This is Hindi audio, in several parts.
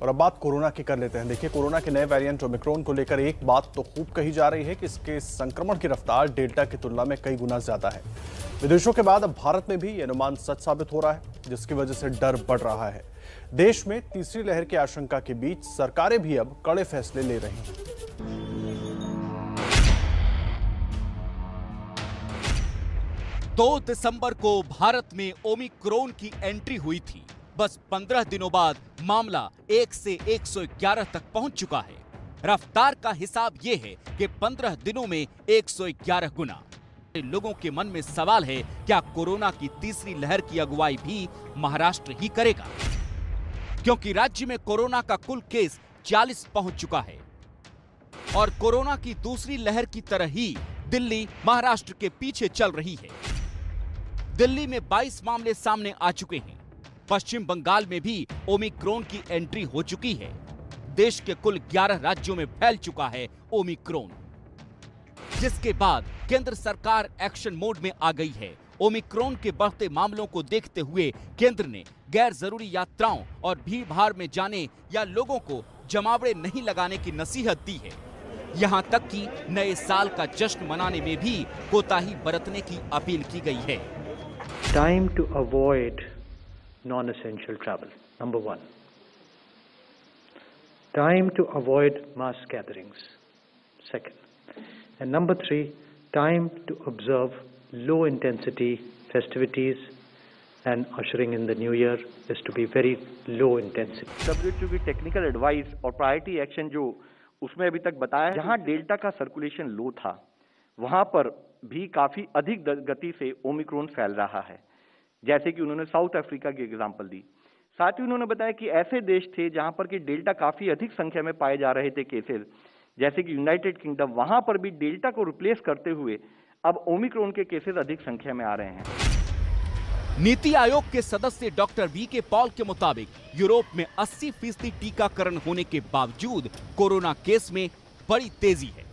और अब बात कोरोना की कर लेते हैं। देखिए, कोरोना के नए वेरिएंट ओमिक्रॉन को लेकर एक बात तो खूब कही जा रही है कि इसके संक्रमण की रफ्तार डेल्टा की तुलना में कई गुना ज्यादा है। विदेशों के बाद अब भारत में भी ये अनुमान सच साबित हो रहा है, जिसकी वजह से डर बढ़ रहा है। देश में तीसरी लहर की आशंका के बीच सरकारें भी अब कड़े फैसले ले रही हैं। 2 दिसंबर को भारत में ओमिक्रॉन की एंट्री हुई थी। बस 15 दिनों बाद मामला 1 से 111 तक पहुंच चुका है। रफ्तार का हिसाब यह है कि 15 दिनों में 111 गुना। लोगों के मन में सवाल है, क्या कोरोना की तीसरी लहर की अगुवाई भी महाराष्ट्र ही करेगा? क्योंकि राज्य में कोरोना का कुल केस 40 पहुंच चुका है और कोरोना की दूसरी लहर की तरह ही दिल्ली महाराष्ट्र के पीछे चल रही है। दिल्ली में 22 मामले सामने आ चुके हैं। पश्चिम बंगाल में भी ओमिक्रॉन की एंट्री हो चुकी है। देश के कुल 11 राज्यों में फैल चुका है ओमिक्रॉन, जिसके बाद केंद्र सरकार एक्शन मोड में आ गई है। ओमिक्रॉन के बढ़ते मामलों को देखते हुए केंद्र ने गैर जरूरी यात्राओं और भीड़ भाड़ में जाने या लोगों को जमावड़े नहीं लगाने की नसीहत दी है। यहां तक कि नए साल का जश्न मनाने में भी कोताही बरतने की अपील की गई है। Time to avoid non-essential travel, number 1. Time to avoid mass gatherings, second. And number 3, time to observe low-intensity festivities and ushering in the new year is to be very low intensity. WHO की टेक्निकल एडवाइस और प्रायोरिटी एक्शन जो उसमें अभी तक बताया, जहां डेल्टा का सर्कुलेशन लो था, वहां पर भी काफी अधिक गति से ओमिक्रॉन फैल रहा है। जैसे कि उन्होंने साउथ अफ्रीका की एग्जांपल दी। साथ ही उन्होंने बताया कि ऐसे देश थे जहां पर कि डेल्टा काफी अधिक संख्या में पाए जा रहे थे केसेस, जैसे कि यूनाइटेड किंगडम, वहां पर भी डेल्टा को रिप्लेस करते हुए अब ओमिक्रॉन के केसेस अधिक संख्या में आ रहे हैं। नीति आयोग के सदस्य डॉक्टर वीके पॉल के मुताबिक यूरोप में 80% टीकाकरण होने के बावजूद कोरोना केस में बड़ी तेजी है।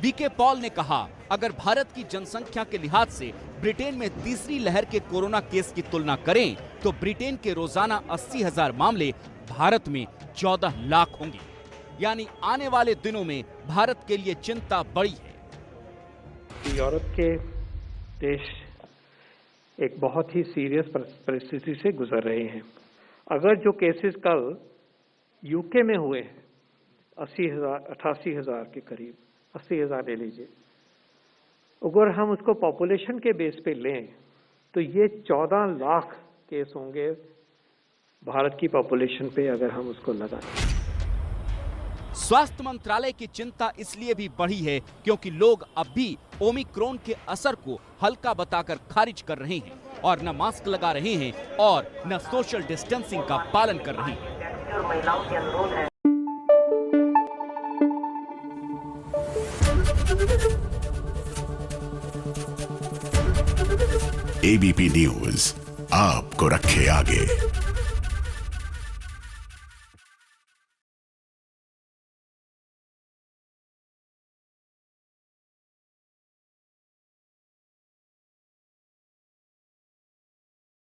वीके पॉल ने कहा, अगर भारत की जनसंख्या के लिहाज से ब्रिटेन में तीसरी लहर के कोरोना केस की तुलना करें तो ब्रिटेन के रोजाना 80,000 मामले भारत में 14 लाख होंगे। यानी आने वाले दिनों में भारत के लिए चिंता बड़ी है। यूरोप के देश एक बहुत ही सीरियस परिस्थिति से गुजर रहे हैं। अगर जो केसेस कल यूके में हुए हैं 88,000 के करीब, 80,000 ले लीजिए, अगर हम उसको पॉपुलेशन के बेस पे लें तो ये 14 लाख केस होंगे भारत की पॉपुलेशन पे अगर हम उसको लगाएं। स्वास्थ्य मंत्रालय की चिंता इसलिए भी बढ़ी है क्योंकि लोग अब भी ओमिक्रॉन के असर को हल्का बताकर खारिज कर रहे हैं और न मास्क लगा रहे हैं और न सोशल डिस्टेंसिंग का पालन कर रहे हैं। एबीपी न्यूज आपको रखे आगे।